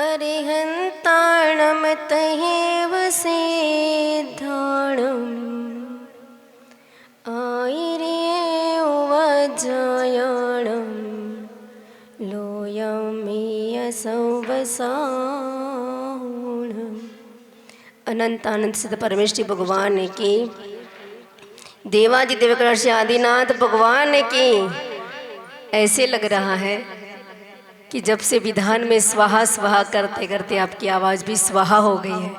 अरिहन्ताणं तहेव सिद्धाणम् आयिर्येव वज्रायणं लोयमीयसौवसाहुणम्। अनंत आनंद सिद्ध परमेश्वरी भगवान की, देवादिदेव कृष्ण आदिनाथ भगवान की। ऐसे लग रहा है कि जब से विधान में स्वाहा स्वाहा करते करते आपकी आवाज भी स्वाहा हो गई है।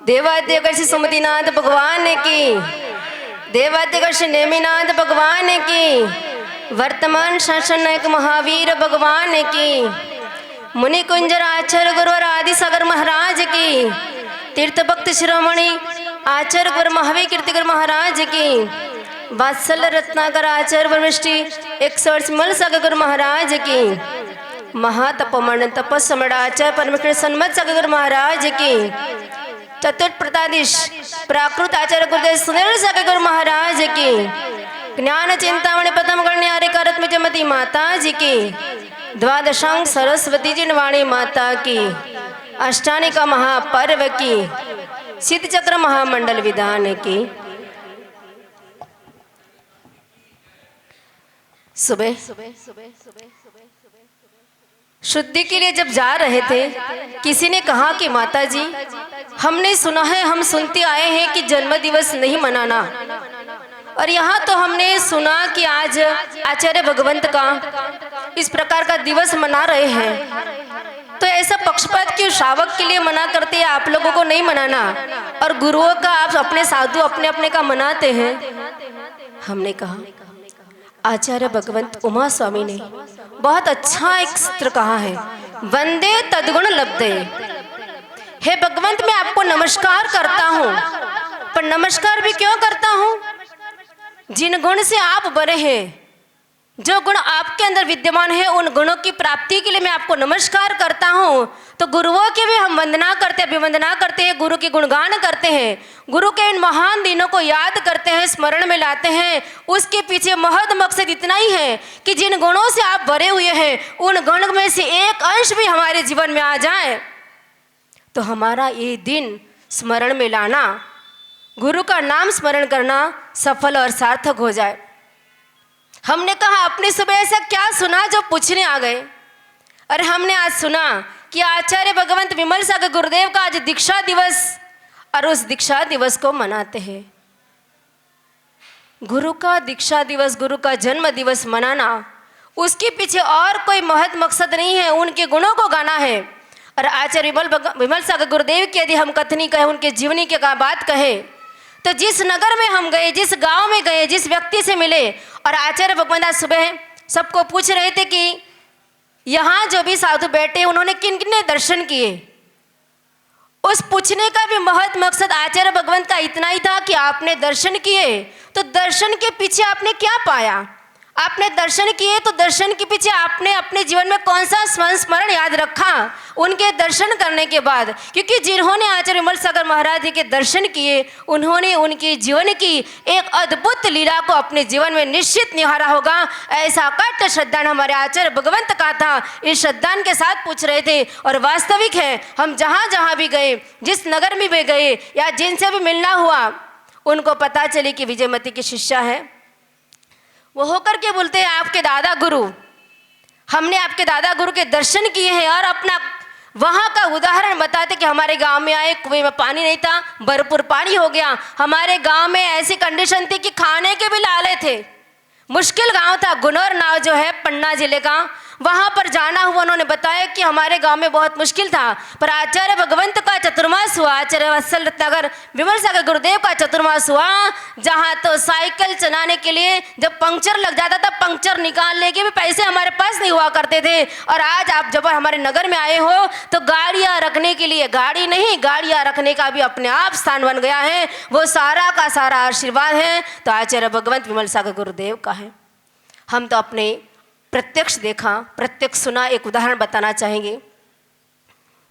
देवादिदेव कृष्ण सुमतिनाथ भगवान की, देवादिदेव कृष्ण नेमिनाथ भगवान की, वर्तमान शासन नायक महावीर भगवान की, मुनि कुंजर आचार्य गुरुवर आदि सागर महाराज की, तीर्थ भक्त शिरोमणि आचार्य गुरु महावीर कीर्ति गुरु महाराज की, वात्सल्य रत्नाकर आचार्य परमेष्टि 108 मल सागर गुरु महाराज की, महातपमण तपस्मण आचार्य परमेश्वर सन्मत सागर गुरु महाराज की, चतुर्थ प्रताधीश प्राकृत आचार्य गुरुदेव सुनील सागर गुरु महाराज की, ज्ञान चिंतामणि प्रथम गण्यारे करत जमती माता जी की, द्वादशांग सरस्वती जी वाणी माता की, अष्टानिका महापर्व की, सिद्ध चक्र महामंडल विधान की। सुबह शुद्धि के लिए जब जा रहे थे, किसी ने कहा कि माता जी, हमने सुना है, हम सुनते आए हैं कि जन्म दिवस नहीं मनाना, और यहाँ तो हमने सुना कि आज आचार्य भगवंत का इस प्रकार का दिवस मना रहे हैं, तो ऐसा पक्षपात क्यों श्रावक के लिए मना करते हैं, आप लोगों को नहीं मनाना, और गुरुओं का आप अपने साधु अपने अपने का मनाते हैं। हमने कहा आचार्य भगवंत उमा स्वामी ने बहुत अच्छा एक सूत्र कहा है, वंदे तद्गुण लब्धे। हे भगवंत, मैं आपको नमस्कार करता हूँ, पर नमस्कार भी क्यों करता हूँ? जिन गुण से आप बने हैं, जो गुण आपके अंदर विद्यमान है, उन गुणों की प्राप्ति के लिए मैं आपको नमस्कार करता हूँ। तो गुरुओं की भी हम वंदना करते हैं, अभिवंदना करते हैं, गुरु की गुणगान करते हैं, गुरु के इन महान दिनों को याद करते हैं, स्मरण में लाते हैं। उसके पीछे महद मकसद इतना ही है कि जिन गुणों से आप भरे हुए हैं, उन गुण में से एक अंश भी हमारे जीवन में आ जाए तो हमारा ये दिन स्मरण में लाना, गुरु का नाम स्मरण करना सफल और सार्थक हो जाए। हमने कहा अपने सुबह ऐसा क्या सुना जो पूछने आ गए? अरे हमने आज सुना कि आचार्य भगवंत विमल सागर गुरुदेव का आज दीक्षा दिवस, और उस दीक्षा दिवस को मनाते हैं। गुरु का दीक्षा दिवस, गुरु का जन्म दिवस मनाना, उसके पीछे और कोई महत्व मकसद नहीं है, उनके गुणों को गाना है। और आचार्य विमल सागर गुरुदेव की यदि हम कथनी कहें, उनके जीवनी की बात कहें, तो जिस नगर में हम गए, जिस गांव में गए, जिस व्यक्ति से मिले, और आचार्य भगवंत आज सुबह सबको पूछ रहे थे कि यहाँ जो भी साधु बैठे उन्होंने किन किन ने दर्शन किए। उस पूछने का भी महत्व मकसद आचार्य भगवंत का इतना ही था कि आपने दर्शन किए, तो दर्शन के पीछे आपने क्या पाया? आपने दर्शन किए तो दर्शन के पीछे आपने अपने जीवन में कौन सा स्मरण याद रखा उनके दर्शन करने के बाद? क्योंकि जिन्होंने आचार्य विमल सागर महाराज जी के दर्शन किए, उन्होंने उनके जीवन की एक अद्भुत लीला को अपने जीवन में निश्चित निहारा होगा। ऐसा अकाट्य श्रद्धान हमारे आचार्य भगवंत का था। इस श्रद्धान के साथ पूछ रहे थे, और वास्तविक है, हम जहाँ जहाँ भी गए, जिस नगर में भी गए या जिनसे भी मिलना हुआ, उनको पता चली कि विजयमती की शिष्या है। वो होकर के बोलते हैं आपके दादा गुरु, हमने आपके दादा गुरु के दर्शन किए हैं, और अपना वहाँ का उदाहरण बताते कि हमारे गांव में आए, कुएं में पानी नहीं था, भरपूर पानी हो गया। हमारे गांव में ऐसी कंडीशन थी कि खाने के भी लाले थे, मुश्किल गांव था। गुनौर नाव जो है पन्ना जिले का, वहाँ पर जाना हुआ। उन्होंने बताया कि हमारे गांव में बहुत मुश्किल था, पर आचार्य भगवंत का चतुर्मास हुआ, आचार्य वत्सल रत्नाकर विमल सागर गुरुदेव का चतुर्मास हुआ, जहाँ तो साइकिल चलाने के लिए जब पंक्चर लग जाता था, पंक्चर निकालने के भी पैसे हमारे पास नहीं हुआ करते थे। और आज आप जब हमारे नगर में आए हो तो गाड़ियाँ रखने के लिए गाड़ी नहीं, गाड़ियाँ रखने का भी अपने आप स्थान बन गया है। वो सारा का सारा आशीर्वाद है तो आचार्य भगवंत विमल सागर गुरुदेव का है। हम तो अपने प्रत्यक्ष देखा, प्रत्यक्ष सुना। एक उदाहरण बताना चाहेंगे।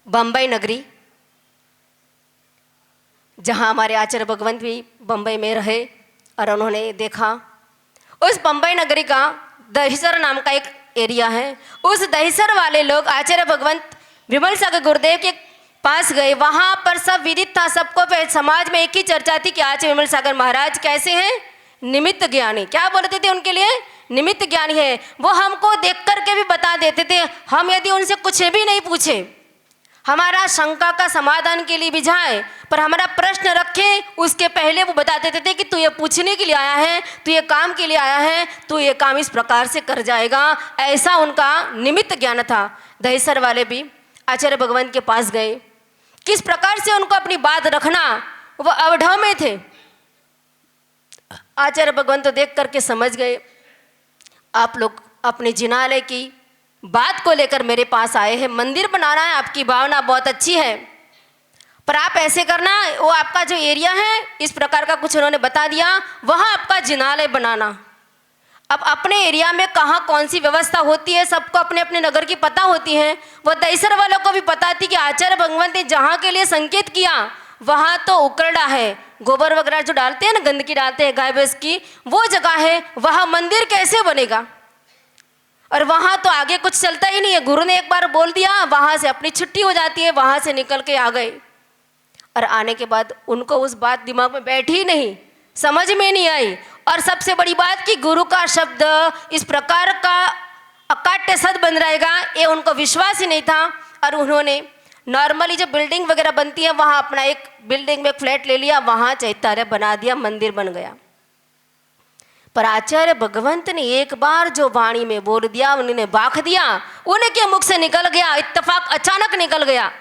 बम्बई नगरी, जहाँ हमारे आचार्य भगवंत भी बम्बई में रहे और उन्होंने देखा, उस बम्बई नगरी का दहिसर नाम का एक एरिया है। उस दहिसर वाले लोग आचार्य भगवंत विमल सागर गुरुदेव के पास गए। वहां पर सब विदित था, सबको समाज में एक ही चर्चा थी कि आज विमल सागर महाराज कैसे हैं, निमित्त ज्ञानी। क्या बोलते थे उनके लिए, निमित्त ज्ञानी है। वो हमको देख करके भी बता देते थे, हम यदि उनसे कुछ भी नहीं पूछे, हमारा शंका का समाधान के लिए भी जाए, पर हमारा प्रश्न रखे उसके पहले वो बता देते थे कि तू ये पूछने के लिए आया है, तू ये काम के लिए आया है, तू ये काम इस प्रकार से कर जाएगा। ऐसा उनका निमित्त ज्ञान था। दहीसर वाले भी आचार्य भगवंत के पास गए, किस प्रकार से उनको अपनी बात रखना, वो अवढव में थे। आचार्य भगवंत तो देख करके समझ गए, आप लोग अपने जिनालय की बात को लेकर मेरे पास आए हैं, मंदिर बनाना है, आपकी भावना बहुत अच्छी है, पर आप ऐसे करना, वो आपका जो एरिया है इस प्रकार का कुछ उन्होंने बता दिया, वहाँ आपका जिनालय बनाना। अब अपने एरिया में कहाँ कौन सी व्यवस्था होती है, सबको अपने अपने नगर की पता होती है। वो दहीसर वालों को भी पता थी कि आचार्य भगवंत ने जहाँ के लिए संकेत किया वहाँ तो उकरड़ा है, गोबर वगैरह जो डालते हैं ना, गंदगी डालते हैं गाय भैंस की, वो जगह है, वहाँ मंदिर कैसे बनेगा। और वहाँ तो आगे कुछ चलता ही नहीं है, गुरु ने एक बार बोल दिया, वहाँ से अपनी छुट्टी हो जाती है, वहाँ से निकल के आ गए। और आने के बाद उनको उस बात दिमाग में बैठी ही नहीं, समझ में नहीं आई। और सबसे बड़ी बात कि गुरु का शब्द इस प्रकार का अकाट्य सद बन रहेगा, ये उनको विश्वास ही नहीं था। और उन्होंने नॉर्मली जो बिल्डिंग वगैरह बनती है वहाँ अपना एक बिल्डिंग में फ्लैट ले लिया, वहाँ चैत्य बना दिया, मंदिर बन गया। पर आचार्य भगवंत ने एक बार जो वाणी में बोल दिया, उन्होंने बाख दिया, उनके मुख से निकल गया, इत्तेफाक अचानक निकल गया,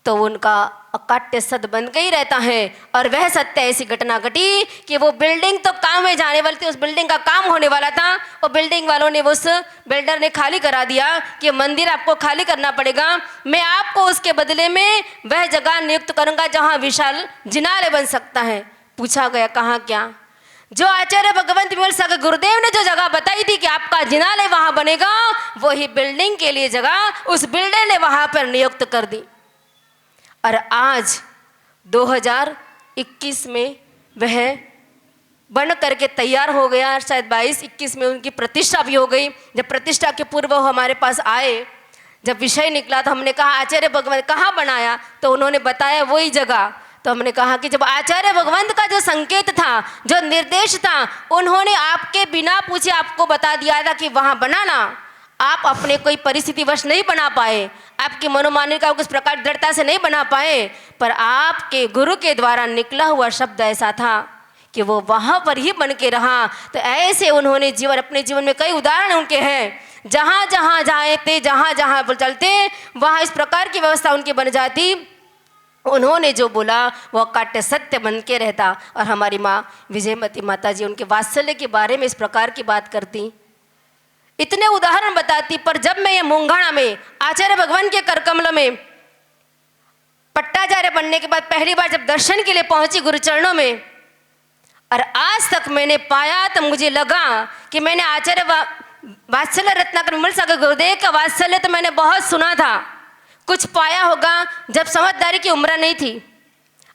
तो उनका अकाट्य सद बन के ही रहता है। और वह सत्य ऐसी घटना घटी कि वो बिल्डिंग तो काम में जाने वाली थी, उस बिल्डिंग का काम होने वाला था, और बिल्डिंग वालों ने, उस बिल्डर ने खाली करा दिया कि मंदिर आपको खाली करना पड़ेगा, मैं आपको उसके बदले में वह जगह नियुक्त करूंगा जहाँ विशाल जिनालय बन सकता है। पूछा गया कहाँ क्या, जो आचार्य भगवंत विमल सागर गुरुदेव ने जो जगह बताई थी कि आपका जिनालय वहां बनेगा, वही बिल्डिंग के लिए जगह उस बिल्डर ने वहां पर नियुक्त कर दी। और आज 2021 में वह बन करके तैयार हो गया, शायद 22-21 में उनकी प्रतिष्ठा भी हो गई। जब प्रतिष्ठा के पूर्व वो हमारे पास आए, जब विषय निकला तो हमने कहा आचार्य भगवंत कहाँ बनाया, तो उन्होंने बताया वही जगह। तो हमने कहा कि जब आचार्य भगवंत का जो संकेत था, जो निर्देश था, उन्होंने आपके बिना पूछे आपको बता दिया था कि वहाँ बनाना, आप अपने कोई परिस्थितिवश नहीं बना पाए, आपकी मनोमानी का उस प्रकार दृढ़ता से नहीं बना पाए, पर आपके गुरु के द्वारा निकला हुआ शब्द ऐसा था कि वो वहाँ पर ही बन के रहा। तो ऐसे उन्होंने अपने जीवन में कई उदाहरण उनके हैं, जहाँ जहाँ जाए थे, जहाँ जहाँ चलते वहाँ इस प्रकार की व्यवस्था उनकी बन जाती। उन्होंने जो बोला वो अकाट्य सत्य बन के रहता। और हमारी माँ विजयमती माता जी उनके वात्सल्य के बारे में इस प्रकार की बात करती, इतने उदाहरण बताती। पर जब मैं ये मूंगाणा में आचार्य भगवान के करकमल में पट्टाचार्य बनने के बाद पहली बार जब दर्शन के लिए पहुंची गुरु चरणों में, और आज तक मैंने पाया, तो मुझे लगा कि मैंने आचार्य वात्सल्य रत्नाकर विमल सागर गुरुदेव का वात्सल्य तो मैंने बहुत सुना था, कुछ पाया होगा जब समझदारी की उम्र नहीं थी।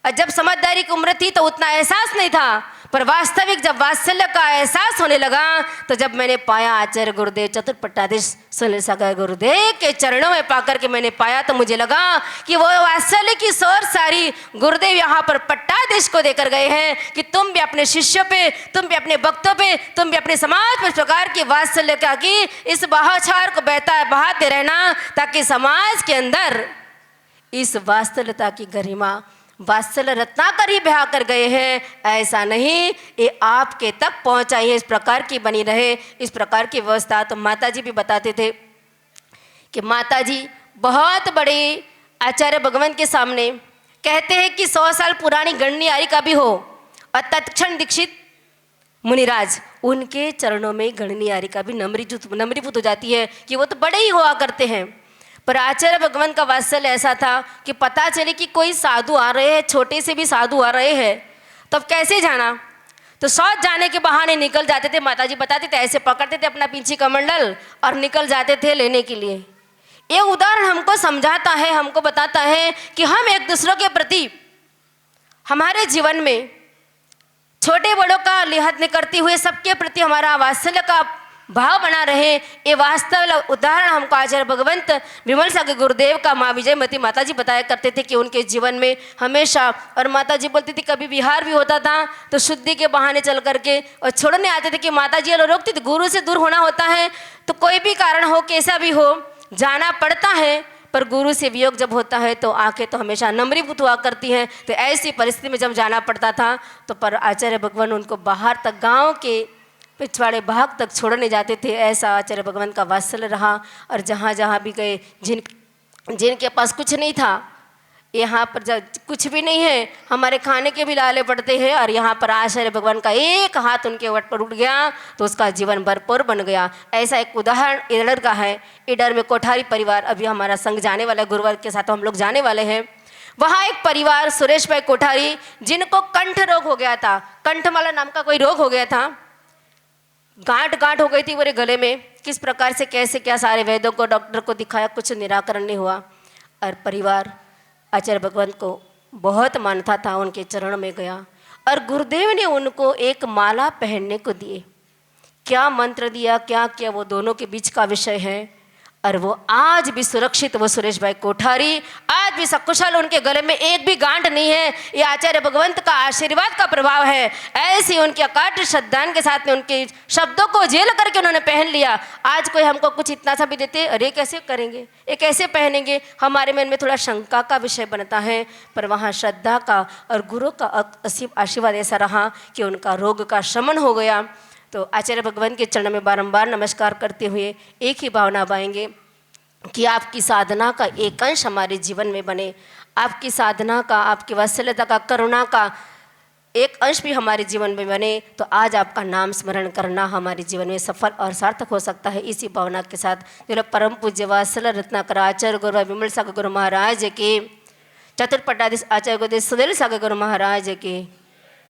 और जब समझदारी की उम्र थी तो उतना एहसास नहीं था, पर वास्तविक जब वात्सल्य का एहसास होने लगा तो जब मैंने पाया आचार्य गुरुदेव चतुर्पट्टाधीश सुनील सागर गुरुदेव के चरणों में पाकर के मैंने पाया, तो मुझे लगा कि वो वात्सल्य की सोर सारी गुरुदेव यहाँ पर पट्टाधीश को देकर गए हैं कि तुम भी अपने शिष्यों पे, तुम भी अपने भक्तों पे, तुम भी अपने समाज पर इस प्रकार की वात्सल्य का की इस बहाछार को बहाते रहना, ताकि समाज के अंदर इस वात्सल्यता की गरिमा वात्सल्य रत्नाकर ही बहा कर गए हैं, ऐसा नहीं, ये आपके तक पहुंचाई है, इस प्रकार की बनी रहे, इस प्रकार की व्यवस्था। तो माताजी भी बताते थे कि माताजी बहुत बड़े आचार्य भगवंत के सामने कहते हैं कि 100 साल पुरानी गणनी आरिका भी हो और तत्क्षण दीक्षित मुनिराज, उनके चरणों में गणनी आरिका भी नम्रीभूत हो जाती है कि वो तो बड़े ही हुआ करते हैं। पर आचार्य भगवंत का वात्सल्य ऐसा था कि पता चले कि कोई साधु आ रहे हैं, छोटे से भी साधु आ रहे हैं, तब कैसे जाना, तो शौच जाने के बहाने निकल जाते थे। माताजी बताते थे ऐसे पकड़ते थे अपना पीछे कमंडल और निकल जाते थे लेने के लिए। ये उदाहरण हमको समझाता है, हमको बताता है कि हम एक दूसरों के प्रति हमारे जीवन में छोटे बड़ों का लिहाज नहीं करते हुए सबके प्रति हमारा वात्सल्य का भाव बना रहे। ये वास्तव उदाहरण हमको आचार्य भगवंत विमल सागर गुरुदेव का माँ विजयमती माता जी बताया करते थे कि उनके जीवन में हमेशा, और माता जी बोलती थी कभी विहार भी होता था तो शुद्धि के बहाने चल करके और छोड़ने आते थे कि माता जी रोकती थी, गुरु से दूर होना होता है तो कोई भी कारण हो कैसा भी हो जाना पड़ता है, पर गुरु से वियोग जब होता है तो आंखें तो हमेशा नम्रीभूत हुआ करती हैं। तो ऐसी परिस्थिति में जब जाना पड़ता था तो पर आचार्य भगवान उनको बाहर तक गांव के पिछवाड़े भाग तक छोड़ने जाते थे। ऐसा आचार्य भगवान का वात्सल्य रहा। और जहाँ जहाँ भी गए, जिनके पास कुछ नहीं था, यहाँ पर जब कुछ भी नहीं है, हमारे खाने के भी लाले पड़ते हैं, और यहाँ पर आचार्य भगवान का एक हाथ उनके वट पर उठ गया तो उसका जीवन भरपूर बन गया। ऐसा एक उदाहरण ईडर का है। ईडर में कोठारी परिवार, अभी हमारा संघ जाने वाला है, गुरुवार के साथ हम लोग जाने वाले हैं। वहाँ एक परिवार सुरेश भाई कोठारी, जिनको कंठ रोग हो गया था, कंठमाला नाम का कोई रोग हो गया था, गांठ हो गई थी पूरे गले में। किस प्रकार से कैसे क्या सारे वैद्यों को, डॉक्टर को दिखाया, कुछ निराकरण नहीं हुआ। और परिवार आचार्य भगवान को बहुत मानता था, उनके चरण में गया और गुरुदेव ने उनको एक माला पहनने को दिए। क्या मंत्र दिया, क्या किया, वो दोनों के बीच का विषय है। और वो आज भी सुरक्षित, वो सुरेश भाई कोठारी आज भी सकुशल, उनके गले में एक भी गांठ नहीं है। ये आचार्य भगवंत का आशीर्वाद का प्रभाव है। ऐसी उनके अकाट श्रद्धान के साथ में उनके शब्दों को झेल करके उन्होंने पहन लिया। आज कोई हमको कुछ इतना सा भी देते, अरे कैसे करेंगे, ये कैसे पहनेंगे, हमारे मन में थोड़ा शंका का विषय बनता है। पर वहाँ श्रद्धा का और गुरु का असीम आशीर्वाद ऐसा रहा कि उनका रोग का शमन हो गया। तो आचार्य भगवान के चरण में बारंबार नमस्कार करते हुए एक ही भावना बाएंगे कि आपकी साधना का एक अंश हमारे जीवन में बने, आपकी साधना का, आपकी वात्सल्यता का, करुणा का एक अंश भी हमारे जीवन में बने। तो आज आपका नाम स्मरण करना हमारे जीवन में सफल और सार्थक हो सकता है। इसी भावना के साथ जो परम पूज्य वात्सल्य रत्नाकर आचार्य गुरु विमल सागर गुरु महाराज के, चतुर्पटाधीश आचार्य गुरुदेव सुनील सागर गुरु महाराज के